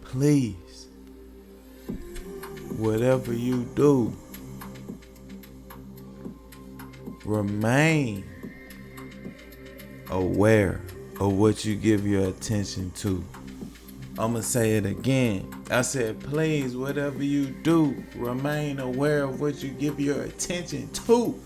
please, whatever you do, remain aware of what you give your attention to. I'm going to say it again. I said, please, whatever you do, remain aware of what you give your attention to.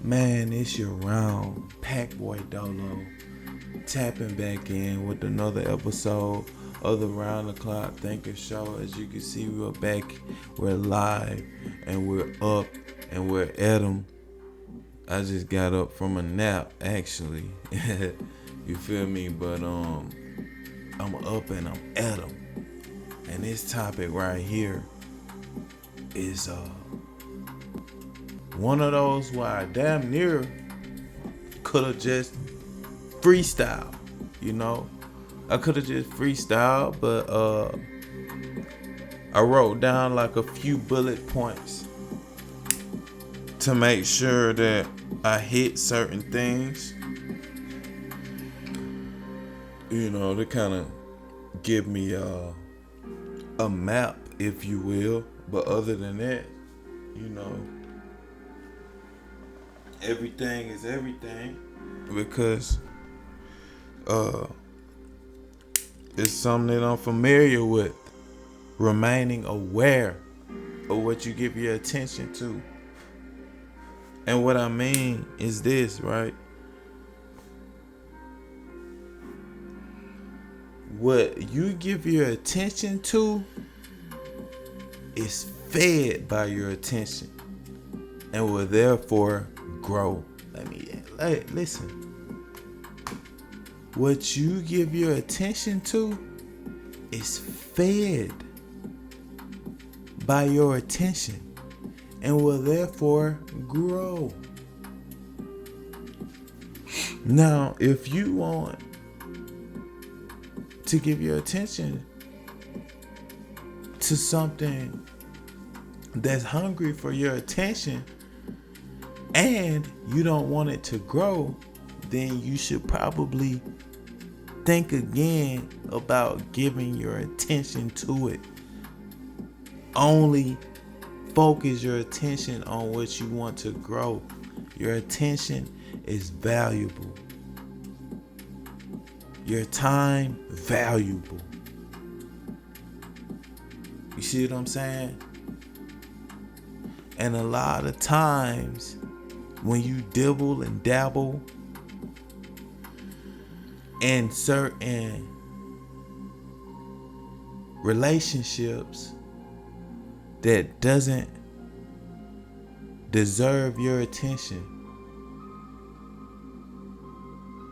Man, it's your round Packboy Dolo tapping back in with another episode of the Round the Clock Thinker Show. As you can see, we're back, we're live, and we're up, and we're at 'em. I just got up from a nap, actually. You feel me? But I'm up and I'm at 'em. And this topic right here is one of those where I damn near could have just freestyle, you know. I could have just freestyled, but I wrote down like a few bullet points to make sure that I hit certain things, you know, to kind of give me a map, if you will. But other than that, you know, everything is everything, because it's something that I'm familiar with. Remaining aware of what you give your attention to. And what I mean is this, right? What you give your attention to is fed by your attention and will therefore grow. Listen. What you give your attention to is fed by your attention and will therefore grow. Now, if you want to give your attention to something that's hungry for your attention and you don't want it to grow, then you should probably think again about giving your attention to it. Only focus your attention on what you want to grow. Your attention is valuable. Your time, valuable. You see what I'm saying? And a lot of times when you dibble and dabble in certain relationships that doesn't deserve your attention,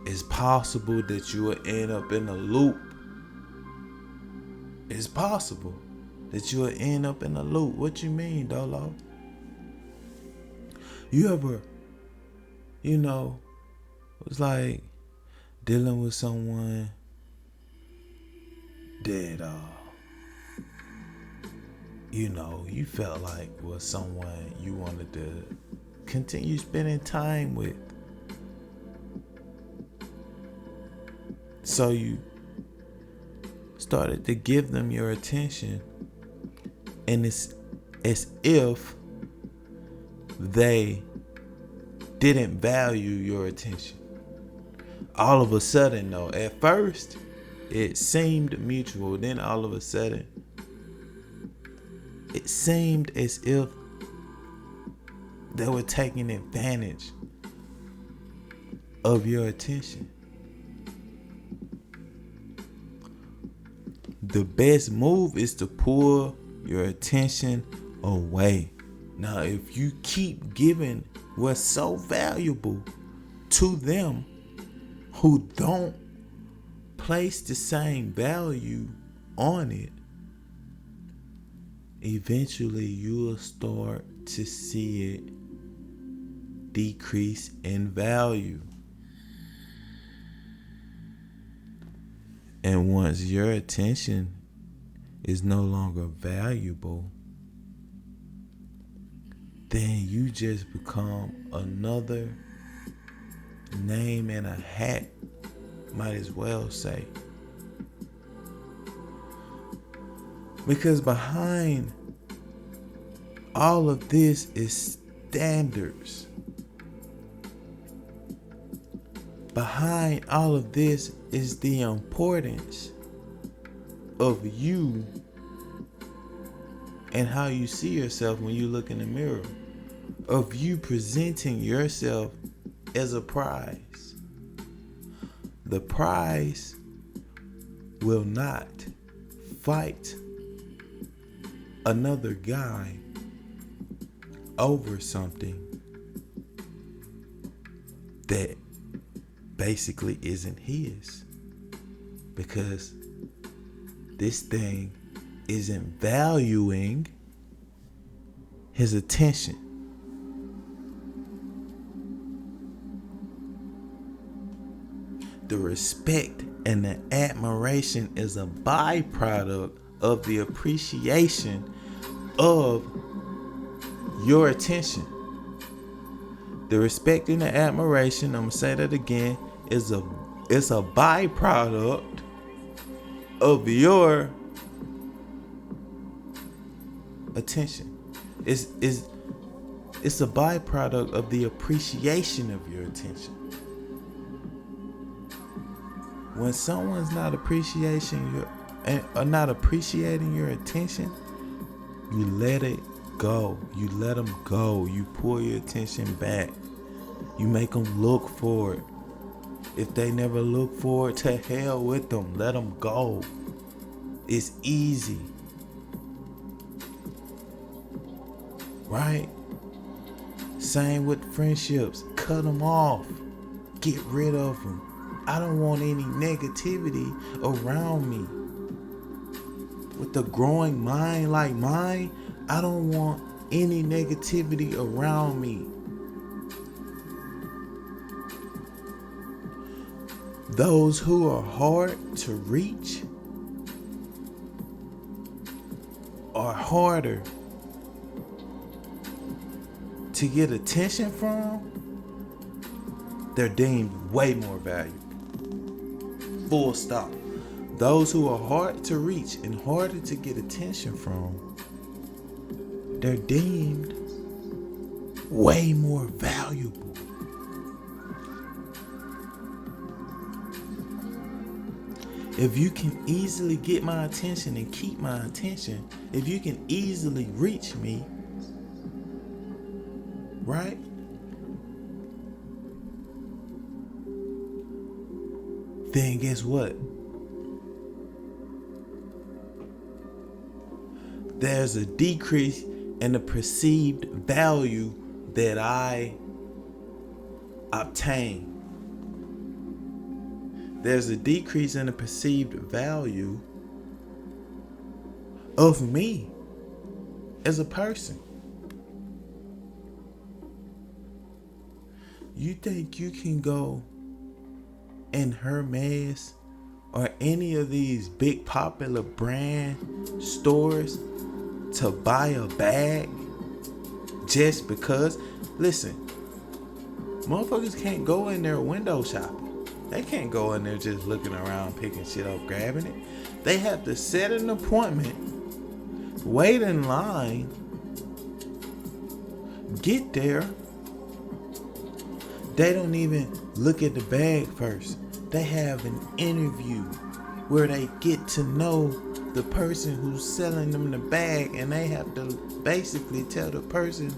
it's possible that you will end up in a loop. It's possible that you will end up in a loop. What you mean, Dolo? You ever, you know, it was like dealing with someone that, you know, you felt like was someone you wanted to continue spending time with. So you started to give them your attention, and it's as if they didn't value your attention. All of a sudden, though, at first it seemed mutual. Then all of a sudden, it seemed as if they were taking advantage of your attention. The best move is to pull your attention away. Now, if you keep giving what's so valuable to them who don't place the same value on it, eventually you will start to see it decrease in value. And once your attention is no longer valuable, then you just become another name in a hat, might as well say. Because behind all of this is standards. Behind all of this is the importance of you and how you see yourself when you look in the mirror. Of you presenting yourself as a prize. The prize will not fight another guy over something that basically isn't his, because this thing isn't valuing his attention. The respect and the admiration is a byproduct of the appreciation of your attention. The respect and the admiration, I'm gonna say that again, it's a byproduct of your attention. It's a byproduct of the appreciation of your attention. When someone's not appreciating your attention, you let it go. You let them go. You pull your attention back. You make them look for it. If they never look for it, to hell with them. Let them go. It's easy. Right? Same with friendships. Cut them off. Get rid of them. I don't want any negativity around me. With a growing mind like mine, I don't want any negativity around me. Those who are hard to reach are harder to get attention from. They're deemed way more valuable. Full stop. Those who are hard to reach and harder to get attention from, they're deemed way more valuable. If you can easily get my attention and keep my attention, if you can easily reach me, right? Then guess what? There's a decrease in the perceived value that I obtain. There's a decrease in the perceived value of me as a person. You think you can go in Hermes or any of these big popular brand stores to buy a bag just because? Listen, motherfuckers can't go in there window shopping. They can't go in there just looking around, picking shit up, grabbing it. They have to set an appointment, wait in line, get there. They don't even look at the bag first. They have an interview where they get to know the person who's selling them the bag, and they have to basically tell the person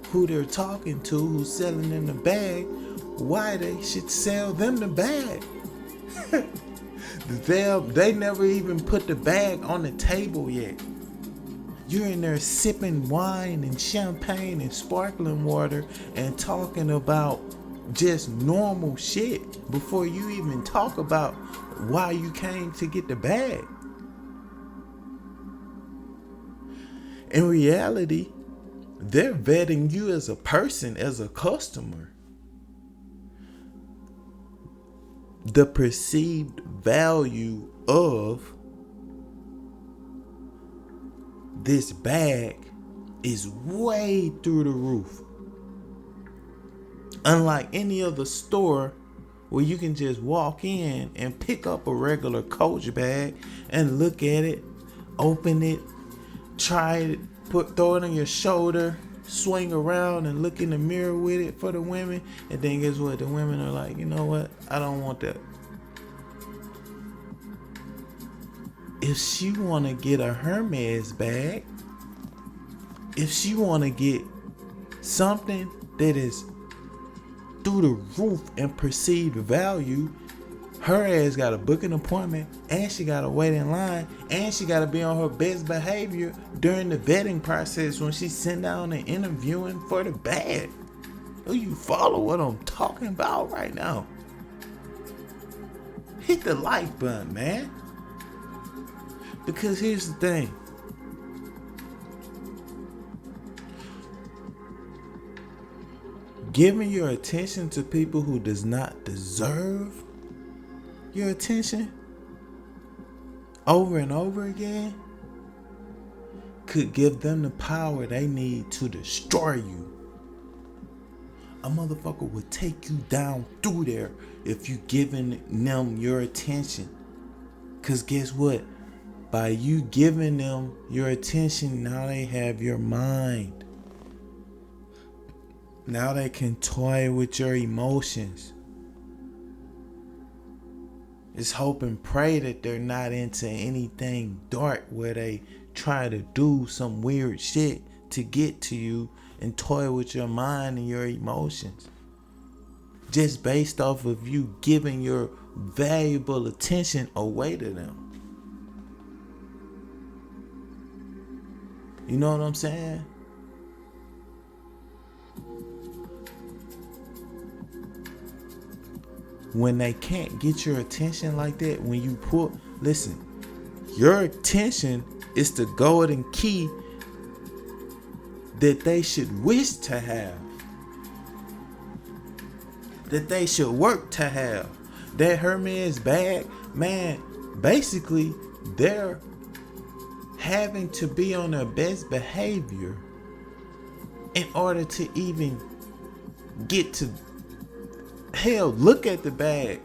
who they're talking to, who's selling them the bag, why they should sell them the bag. They never even put the bag on the table yet. You're in there sipping wine and champagne and sparkling water and talking about just normal shit before you even talk about why you came to get the bag. In reality, they're vetting you as a person, as a customer. The perceived value of this bag is way through the roof. Unlike any other store where you can just walk in and pick up a regular Coach bag and look at it. Open it, try it, throw it on your shoulder, swing around and look in the mirror with it for the women. And then guess what? The women are like, you know what? I don't want that. If she want to get a Hermes bag, if she want to get something that is through the roof and perceived value, her ass got to book an appointment, and she got to wait in line, and she got to be on her best behavior during the vetting process when she's sitting down and interviewing for the bag. Do you follow what I'm talking about right now? Hit the like button, man. Because here's the thing. Giving your attention to people who does not deserve your attention over and over again could give them the power they need to destroy you. A motherfucker would take you down through there if you giving them your attention. Cause guess what? By you giving them your attention, now they have your mind. Now they can toy with your emotions. It's hope and pray that they're not into anything dark where they try to do some weird shit to get to you and toy with your mind and your emotions. Just based off of you giving your valuable attention away to them. You know what I'm saying? When they can't get your attention like that, when you listen, your attention is the golden key that they should wish to have, that they should work to have. That Hermes bag, man, basically they're having to be on their best behavior in order to even get to hell, look at the bag.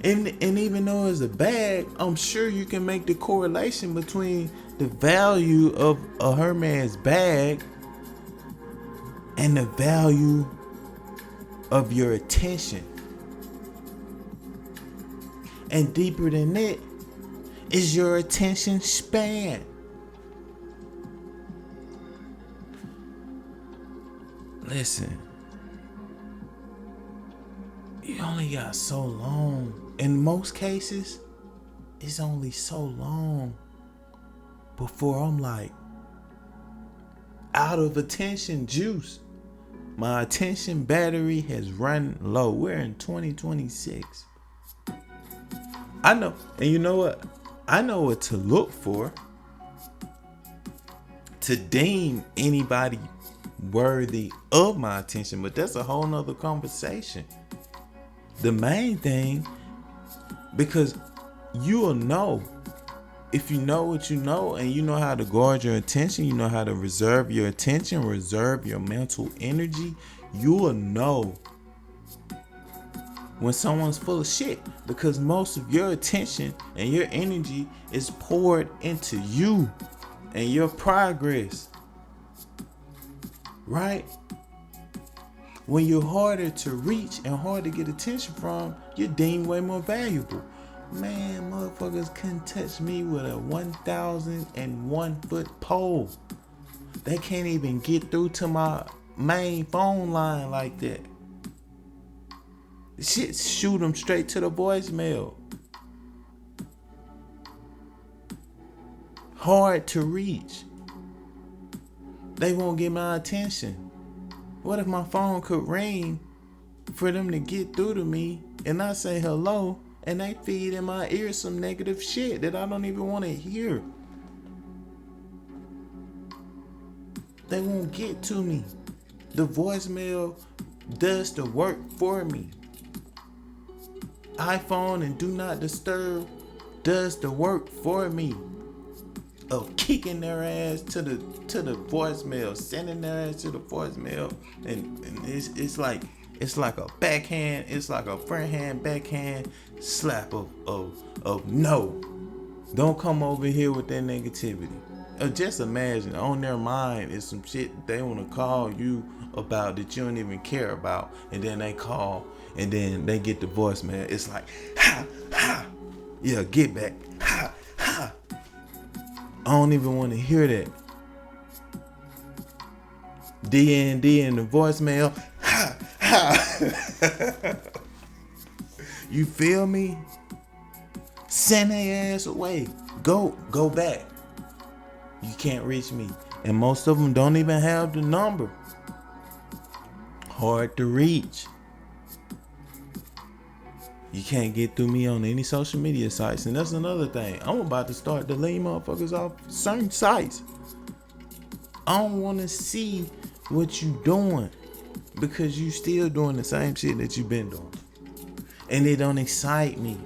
And even though it's a bag, I'm sure you can make the correlation between the value of a Hermes bag and the value of your attention. And deeper than that is your attention span. Listen, you only got so long. In most cases, it's only so long before I'm like out of attention juice. My attention battery has run low. We're in 2026. I know, and you know what? I know what to look for to deem anybody worthy of my attention, but that's a whole nother conversation. The main thing, because you'll know, if you know what you know and you know how to guard your attention, you know how to reserve your attention, reserve your mental energy, you will know when someone's full of shit, because most of your attention and your energy is poured into you and your progress. Right? When you're harder to reach and hard to get attention from, you're deemed way more valuable. Man, motherfuckers couldn't touch me with a 1,001 foot pole. They can't even get through to my main phone line like that. Shit, shoot them straight to the voicemail. Hard to reach. They won't get my attention. What if my phone could ring for them to get through to me and I say hello and they feed in my ear some negative shit that I don't even want to hear? They won't get to me. The voicemail does the work for me. iPhone and Do Not Disturb does the work for me of kicking their ass to the voicemail, sending their ass to the voicemail, and it's like It's like a backhand, it's like a front hand, backhand slap of no. Don't come over here with that negativity. Just imagine on their mind is some shit they want to call you about that you don't even care about, and then they call and then they get the voicemail. It's like, ha, ha, yeah, get back, ha, ha. I don't even want to hear that. D&D in the voicemail, ha, ha. You feel me? Send their ass away. Go back. You can't reach me. And most of them don't even have the number. Hard to reach. You can't get through me on any social media sites. And that's another thing. I'm about to start deleting motherfuckers off certain sites. I don't want to see what you doing, because you still doing the same shit that you been doing. And it don't excite me.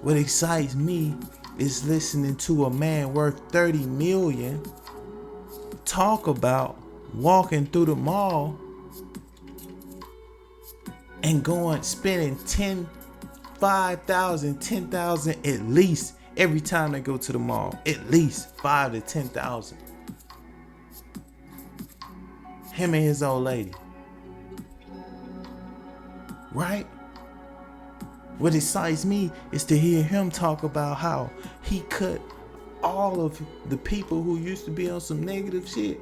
What excites me is listening to a man worth 30 million talk about walking through the mall and spending 10,000 at least every time they go to the mall. At least 5 to 10,000. Him and his old lady. Right? What excites me is to hear him talk about how he cut all of the people who used to be on some negative shit.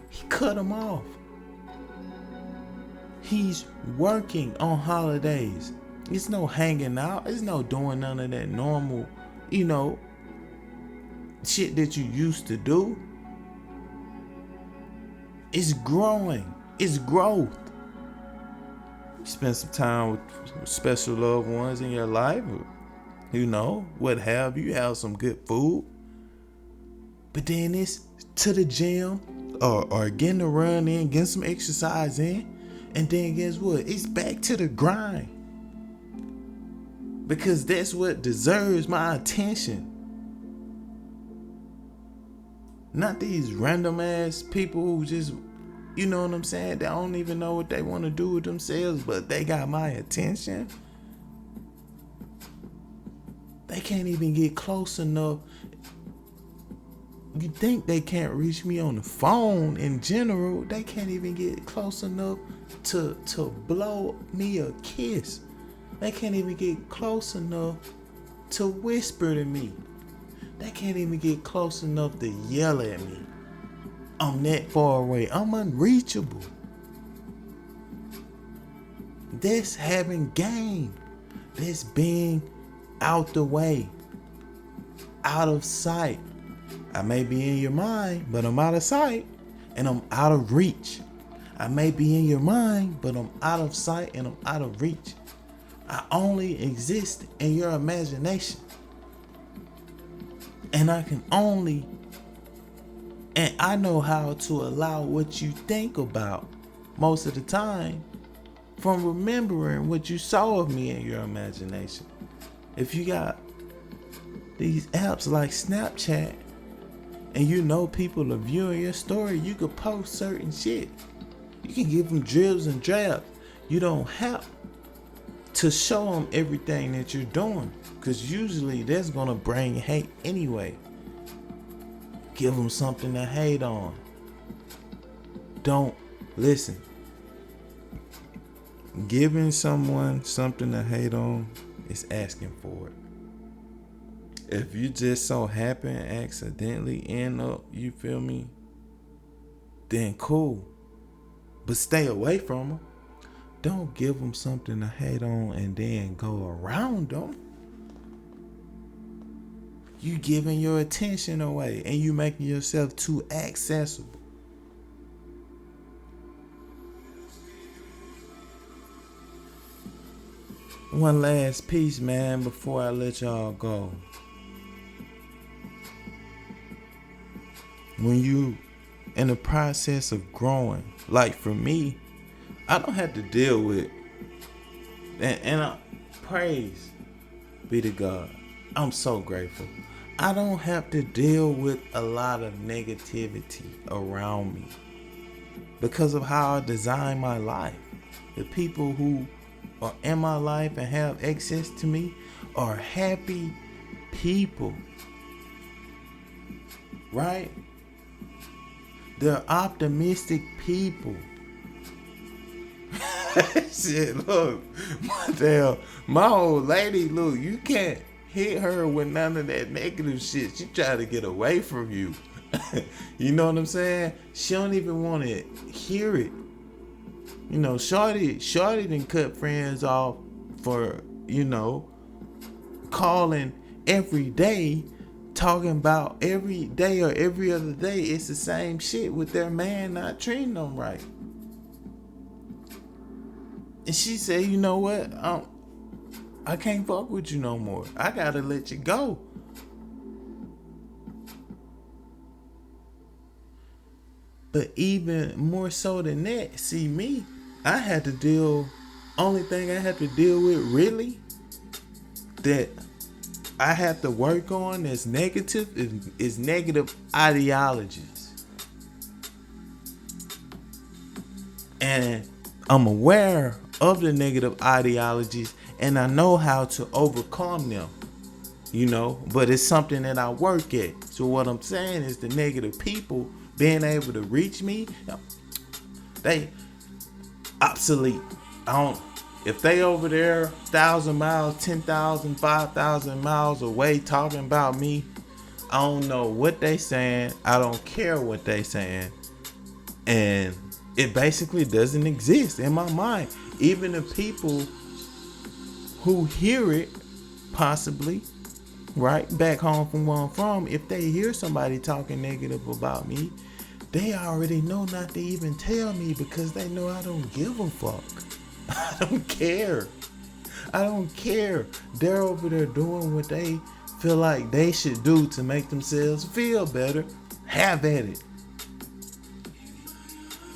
He cut them off. He's working on holidays. It's no hanging out. It's no doing none of that normal, shit that you used to do. It's growing. It's growth. Spend some time with special loved ones in your life. What have you. Have some good food. But then it's to the gym or getting a run in, getting some exercise in. And then guess what? It's back to the grind. Because that's what deserves my attention. Not these random ass people who just, you know what I'm saying? They don't even know what they want to do with themselves, but they got my attention. They can't even get close enough. You think they can't reach me on the phone in general? They can't even get close enough to blow me a kiss. They can't even get close enough to whisper to me. They can't even get close enough to yell at me. I'm that far away. I'm unreachable. That's having game. That's being out the way. Out of sight. I may be in your mind, but I'm out of sight and I'm out of reach. I may be in your mind, but I'm out of sight and I'm out of reach. I only exist in your imagination. And I know how to allow what you think about most of the time from remembering what you saw of me in your imagination. If you got these apps like Snapchat and people are viewing your story, you could post certain shit. You can give them dribs and drabs. You don't have to show them everything that you're doing, because usually that's going to bring hate anyway. Give them something to hate on. Don't listen. Giving someone something to hate on is asking for it. If you just so happen accidentally end up, you feel me, then cool. But stay away from them. Don't give them something to hate on and then go around them. You giving your attention away and you making yourself too accessible. One last piece, man, before I let y'all go. When you in the process of growing, like for me, I don't have to deal with, and I praise be to God. I'm so grateful. I don't have to deal with a lot of negativity around me. because of how I design my life. The people who are in my life and have access to me are happy people, right? They're optimistic people. Shit, look, my old lady, look, you can't hit her with none of that negative shit. She try to get away from you. You know what I'm saying? She don't even want to hear it. You know, Shorty done cut friends off for, calling every day, talking about every day or every other day. It's the same shit with their man not treating them right. And she said, you know what? I can't fuck with you no more. I gotta let you go. But even more so than that, see me, only thing I had to deal with really that I have to work on that's negative is negative ideologies. And I'm aware of the negative ideologies and I know how to overcome them, but it's something that I work at. So what I'm saying is the negative people being able to reach me, they obsolete. If they over there 1,000 miles, 10,000, 5,000 miles away talking about me, I don't know what they saying. I don't care what they saying. And it basically doesn't exist in my mind. Even the people who hear it, possibly, right, back home from where I'm from, if they hear somebody talking negative about me, they already know not to even tell me because they know I don't give a fuck. I don't care. They're over there doing what they feel like they should do to make themselves feel better. Have at it.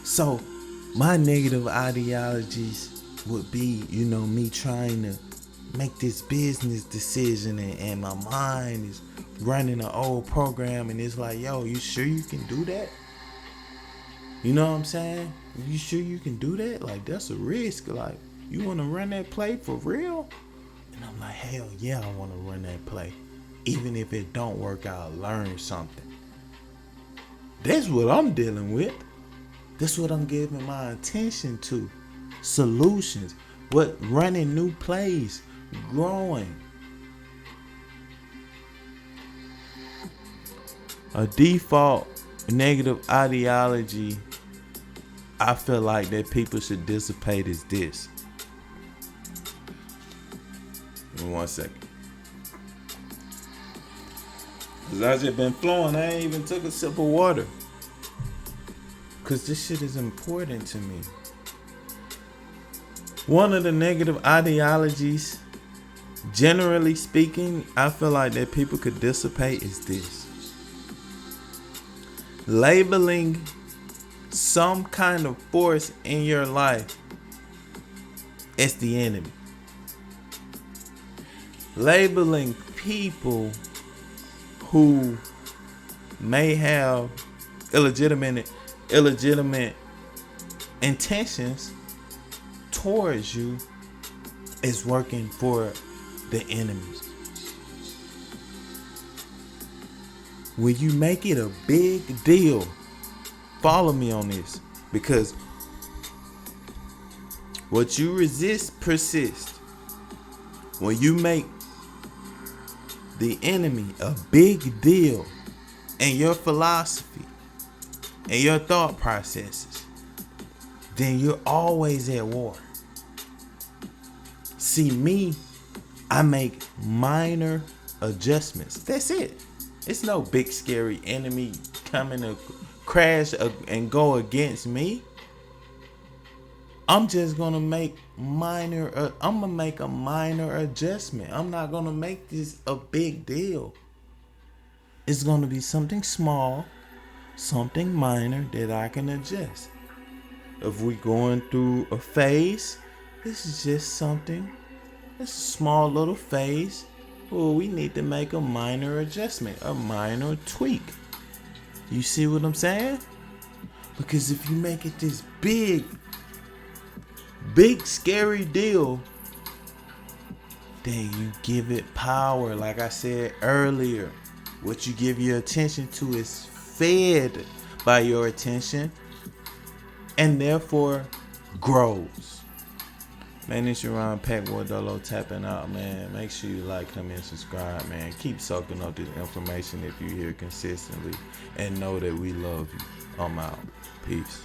So my negative ideologies would be, me trying to make this business decision and my mind is running an old program and it's like, yo, you sure you can do that? You know what I'm saying? You sure you can do that? Like, that's a risk. Like, you want to run that play for real? And I'm like, hell yeah, I want to run that play. Even if it don't work out, learn something. That's what I'm dealing with. That's what I'm giving my attention to. Solutions. But running new plays. Growing. A default negative ideology I feel like that people should dissipate is this. Give me 1 second. Cause I just been flowing. I ain't even took a sip of water. Cause this shit is important to me. One of the negative ideologies, generally speaking, I feel like that people could dissipate is this. Labeling some kind of force in your life as the enemy. Labeling people who may have illegitimate intentions towards you is working for the enemy. When you make it a big deal, follow me on this, because what you resist persists. When you make the enemy a big deal in your philosophy and your thought processes, then you're always at war. See me, I make minor adjustments. That's it. It's no big scary enemy coming to crash and go against me. I'm just gonna make a minor adjustment. I'm not gonna make this a big deal. It's gonna be something small, something minor that I can adjust. If we're going through a phase, this is just something. It's a small little phase. Well, we need to make a minor adjustment, a minor tweak. You see what I'm saying? Because if you make it this big, scary deal, then you give it power. Like I said earlier, what you give your attention to is fed by your attention and therefore grows. Man, it's your Ron Packboy Dolo tapping out, man. Make sure you like, comment, subscribe, man. Keep soaking up this information if you're here consistently. And know that we love you. I'm out. Peace.